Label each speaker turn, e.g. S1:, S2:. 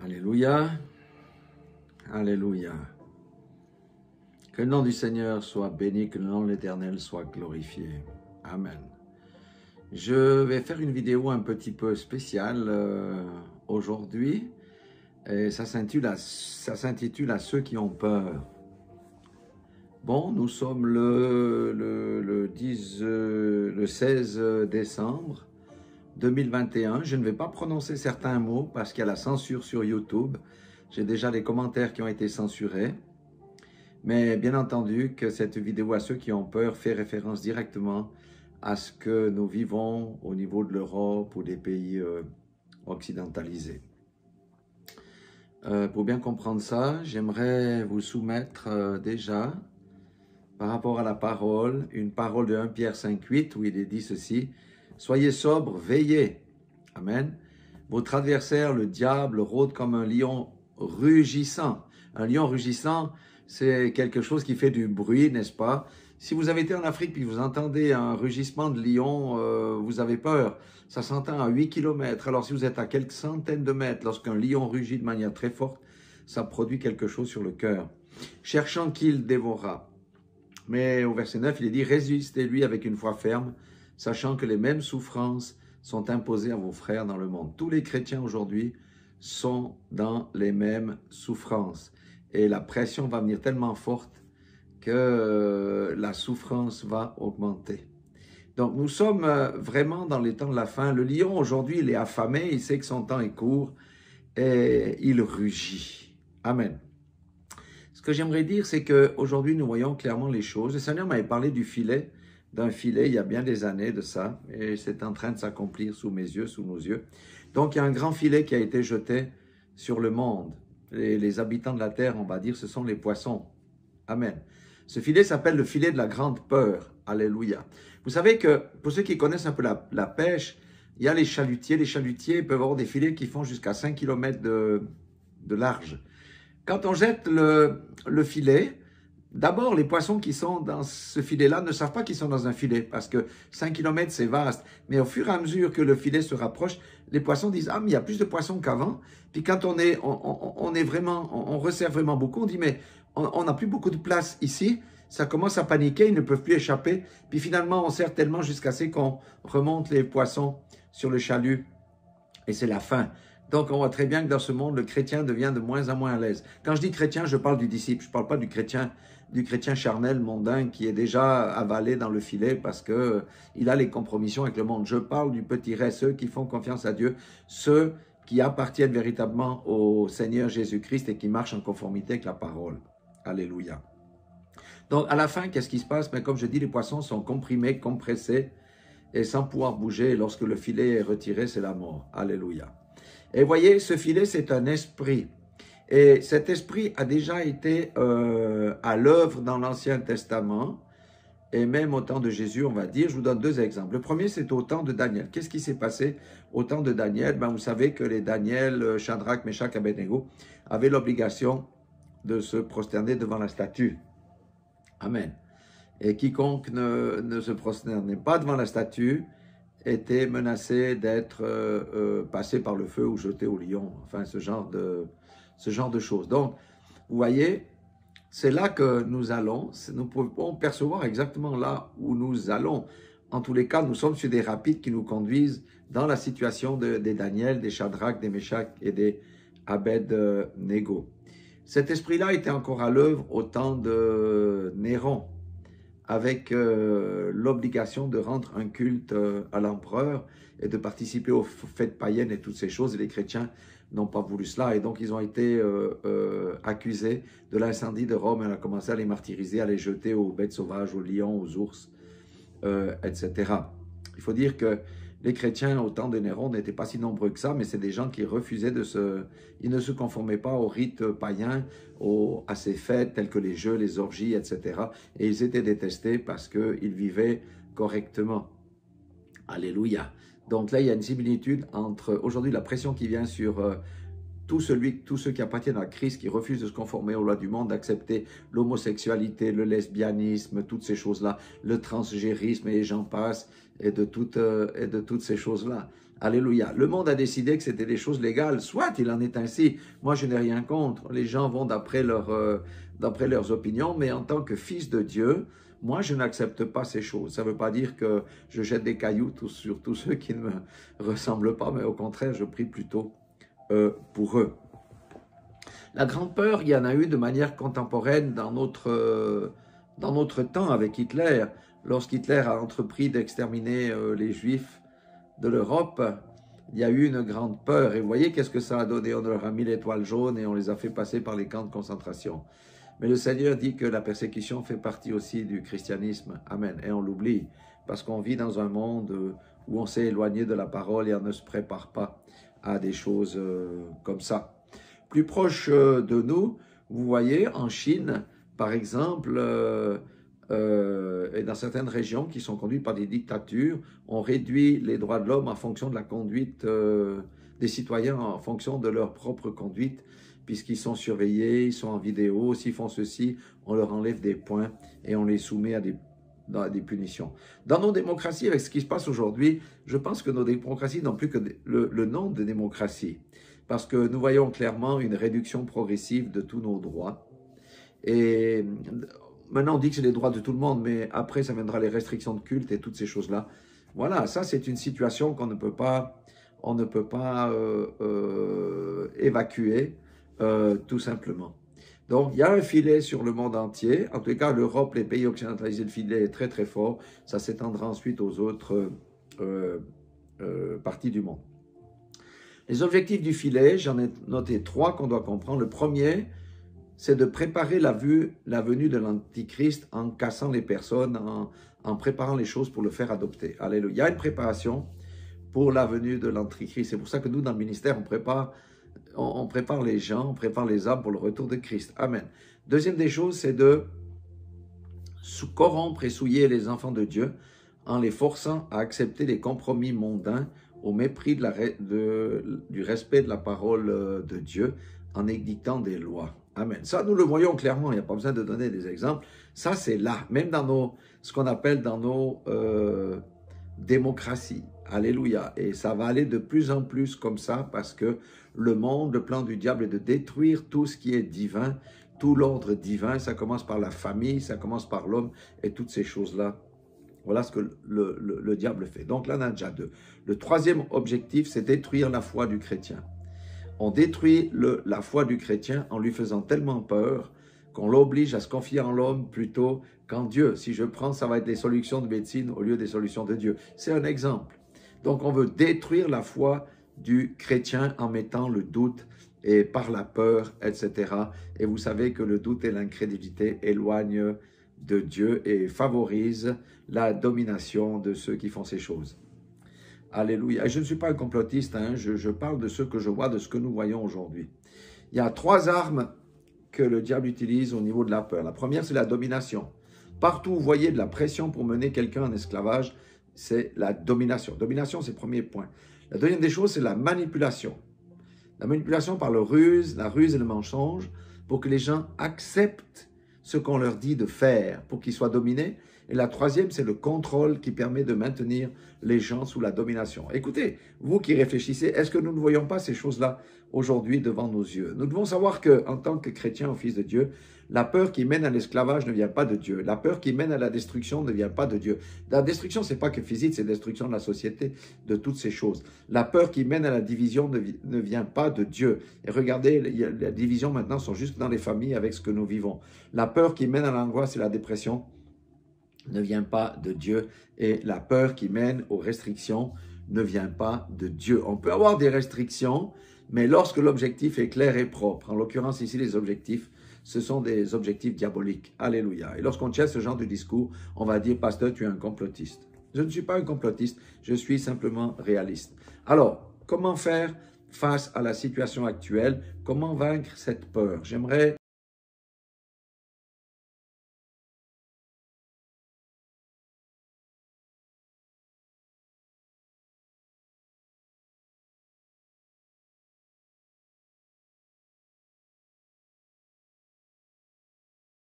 S1: Alléluia. Alléluia. Que le nom du Seigneur soit béni, que le nom de l'Éternel soit glorifié. Amen. Je vais faire une vidéo un petit peu spéciale aujourd'hui. Et ça s'intitule à ceux qui ont peur. Bon, nous sommes le 16 décembre 2021. Je ne vais pas prononcer certains mots parce qu'il y a la censure sur YouTube. J'ai déjà des commentaires qui ont été censurés. Mais bien entendu que cette vidéo à ceux qui ont peur fait référence directement à ce que nous vivons au niveau de l'Europe ou des pays occidentalisés. Pour bien comprendre ça, j'aimerais vous soumettre déjà, par rapport à la parole, une parole de 1 Pierre 5,8 où il est dit ceci: « Soyez sobres, veillez. » Amen. « Votre adversaire, le diable, rôde comme un lion rugissant. » Un lion rugissant, c'est quelque chose qui fait du bruit, n'est-ce pas? Si vous avez été en Afrique et vous entendez un rugissement de lion, vous avez peur. Ça s'entend à 8 km. Alors si vous êtes à quelques centaines de mètres, lorsqu'un lion rugit de manière très forte, ça produit quelque chose sur le cœur. « Cherchant qu'il dévorera. » Mais au verset 9, il est dit « Résistez-lui avec une foi ferme, sachant que les mêmes souffrances sont imposées à vos frères dans le monde. » Tous les chrétiens aujourd'hui sont dans les mêmes souffrances. Et la pression va venir tellement forte que la souffrance va augmenter. Donc nous sommes vraiment dans les temps de la fin. Le lion aujourd'hui, il est affamé, il sait que son temps est court et il rugit. Amen. Ce que j'aimerais dire, c'est qu'aujourd'hui, nous voyons clairement les choses. Le Seigneur m'avait parlé du filet, d'un filet, il y a bien des années de ça, et c'est en train de s'accomplir sous mes yeux, sous nos yeux. Donc, il y a un grand filet qui a été jeté sur le monde. Les habitants de la terre, on va dire, ce sont les poissons. Amen. Ce filet s'appelle le filet de la grande peur. Alléluia. Vous savez que, pour ceux qui connaissent un peu la pêche, il y a les chalutiers. Les chalutiers peuvent avoir des filets qui font jusqu'à 5 km de large. Quand on jette le filet, d'abord, les poissons qui sont dans ce filet-là ne savent pas qu'ils sont dans un filet parce que 5 km, c'est vaste. Mais au fur et à mesure que le filet se rapproche, les poissons disent « Ah, mais il y a plus de poissons qu'avant. » Puis quand on resserre vraiment beaucoup, on dit « Mais on n'a plus beaucoup de place ici. » Ça commence à paniquer, ils ne peuvent plus échapper. Puis finalement, on serre tellement jusqu'à ce qu'on remonte les poissons sur le chalut. Et c'est la fin. Donc, on voit très bien que dans ce monde, le chrétien devient de moins en moins à l'aise. Quand je dis chrétien, je parle du disciple. Je ne parle pas du chrétien charnel, mondain, qui est déjà avalé dans le filet parce que il a les compromissions avec le monde. Je parle du petit reste, ceux qui font confiance à Dieu, ceux qui appartiennent véritablement au Seigneur Jésus-Christ et qui marchent en conformité avec la parole. Alléluia. Donc, à la fin, qu'est-ce qui se passe? Mais comme je dis, les poissons sont comprimés, compressés et sans pouvoir bouger. Et lorsque le filet est retiré, c'est la mort. Alléluia. Et voyez, ce filet, c'est un esprit. Et cet esprit a déjà été à l'œuvre dans l'Ancien Testament, et même au temps de Jésus, on va dire. Je vous donne deux exemples. Le premier, c'est au temps de Daniel. Qu'est-ce qui s'est passé au temps de Daniel? Ben, vous savez que les Daniel, Shadrach, Meshach, Abednego avaient l'obligation de se prosterner devant la statue. Amen. Et quiconque ne se prosternait pas devant la statue était menacé d'être passé par le feu ou jeté au lion. Enfin, ce genre de choses. Donc, vous voyez, c'est là que nous allons. Nous pouvons percevoir exactement là où nous allons. En tous les cas, nous sommes sur des rapides qui nous conduisent dans la situation des Daniel, des Shadrach, des Meshach et des Abednego. Cet esprit-là était encore à l'œuvre au temps de Néron, avec l'obligation de rendre un culte à l'empereur et de participer aux fêtes païennes et toutes ces choses. Et les chrétiens n'ont pas voulu cela. Et donc, ils ont été accusés de l'incendie de Rome. Elle a commencé à les martyriser, à les jeter aux bêtes sauvages, aux lions, aux ours, etc. Il faut dire que les chrétiens, au temps de Néron, n'étaient pas si nombreux que ça, mais c'est des gens qui refusaient ils ne se conformaient pas aux rites païens, à ces fêtes telles que les jeux, les orgies, etc. Et ils étaient détestés parce qu'ils vivaient correctement. Alléluia. Donc là, il y a une similitude entre aujourd'hui la pression qui vient sur tous ceux qui appartiennent à Christ, qui refusent de se conformer aux lois du monde, d'accepter l'homosexualité, le lesbianisme, toutes ces choses-là, le transgérisme et j'en passe, et de toutes ces choses-là. Alléluia. Le monde a décidé que c'était des choses légales. Soit il en est ainsi. Moi, je n'ai rien contre. Les gens vont d'après leurs opinions, mais en tant que fils de Dieu, moi, je n'accepte pas ces choses. Ça ne veut pas dire que je jette des cailloux sur tous ceux qui ne me ressemblent pas, mais au contraire, je prie plutôt pour eux. La grande peur, il y en a eu de manière contemporaine dans notre temps avec Hitler. Lorsqu'Hitler a entrepris d'exterminer les Juifs de l'Europe, il y a eu une grande peur. Et vous voyez qu'est-ce que ça a donné? On leur a mis l'étoile jaune et on les a fait passer par les camps de concentration. Mais le Seigneur dit que la persécution fait partie aussi du christianisme. Amen. Et on l'oublie parce qu'on vit dans un monde où on s'est éloigné de la parole et on ne se prépare pas à des choses comme ça. Plus proche de nous, vous voyez, en Chine, par exemple, et dans certaines régions qui sont conduites par des dictatures, on réduit les droits de l'homme en fonction de la conduite des citoyens, en fonction de leur propre conduite, puisqu'ils sont surveillés, ils sont en vidéo, s'ils font ceci, on leur enlève des points et on les soumet à des punitions. Dans nos démocraties, avec ce qui se passe aujourd'hui, je pense que nos démocraties n'ont plus que le nom de démocratie, parce que nous voyons clairement une réduction progressive de tous nos droits. Et maintenant, on dit que c'est les droits de tout le monde, mais après, ça viendra les restrictions de culte et toutes ces choses-là. Voilà, ça, c'est une situation qu'on ne peut pas, évacuer, tout simplement. Donc, il y a un filet sur le monde entier. En tout cas, l'Europe, les pays occidentalisés, le filet est très, très fort. Ça s'étendra ensuite aux autres parties du monde. Les objectifs du filet, j'en ai noté 3 qu'on doit comprendre. Le premier, c'est de préparer la venue de l'Antichrist en cassant les personnes, en préparant les choses pour le faire adopter. Alléluia. Il y a une préparation pour la venue de l'Antichrist. C'est pour ça que nous, dans le ministère, on prépare les gens, on prépare les âmes pour le retour de Christ. Amen. Deuxième des choses, c'est de corrompre et souiller les enfants de Dieu en les forçant à accepter les compromis mondains au mépris du respect de la parole de Dieu en édictant des lois. Amen. Ça, nous le voyons clairement, il n'y a pas besoin de donner des exemples. Ça, c'est là, même dans ce qu'on appelle dans nos démocraties. Alléluia. Et ça va aller de plus en plus comme ça parce que le monde, le plan du diable est de détruire tout ce qui est divin, tout l'ordre divin. Ça commence par la famille, ça commence par l'homme et toutes ces choses-là. Voilà ce que le diable fait. Donc là, on a déjà 2. Le troisième objectif, c'est détruire la foi du chrétien. On détruit la foi du chrétien en lui faisant tellement peur qu'on l'oblige à se confier en l'homme plutôt qu'en Dieu. Si je prends, ça va être des solutions de médecine au lieu des solutions de Dieu. C'est un exemple. Donc on veut détruire la foi du chrétien en mettant le doute et par la peur, etc. Et vous savez que le doute et l'incrédulité éloignent de Dieu et favorisent la domination de ceux qui font ces choses. Alléluia. Et je ne suis pas un complotiste, hein, je parle de ce que je vois, de ce que nous voyons aujourd'hui. Il y a 3 armes que le diable utilise au niveau de la peur. La première, c'est la domination. Partout où vous voyez de la pression pour mener quelqu'un en esclavage, c'est la domination. Domination, c'est le premier point. La deuxième des choses, c'est la manipulation. La manipulation par la ruse et le mensonge pour que les gens acceptent ce qu'on leur dit de faire pour qu'ils soient dominés. Et la troisième, c'est le contrôle qui permet de maintenir les gens sous la domination. Écoutez, vous qui réfléchissez, est-ce que nous ne voyons pas ces choses-là aujourd'hui devant nos yeux? Nous devons savoir qu'en tant que chrétiens, au Fils de Dieu, la peur qui mène à l'esclavage ne vient pas de Dieu. La peur qui mène à la destruction ne vient pas de Dieu. La destruction, ce n'est pas que physique, c'est la destruction de la société, de toutes ces choses. La peur qui mène à la division ne vient pas de Dieu. Et regardez, la division maintenant sont juste dans les familles avec ce que nous vivons. La peur qui mène à l'angoisse et la dépression ne vient pas de Dieu. Et la peur qui mène aux restrictions ne vient pas de Dieu. On peut avoir des restrictions, mais lorsque l'objectif est clair et propre, en l'occurrence ici les objectifs, ce sont des objectifs diaboliques. Alléluia. Et lorsqu'on tient ce genre de discours, on va dire, pasteur, tu es un complotiste. Je ne suis pas un complotiste, je suis simplement réaliste. Alors, comment faire face à la situation actuelle? Comment vaincre cette peur? J'aimerais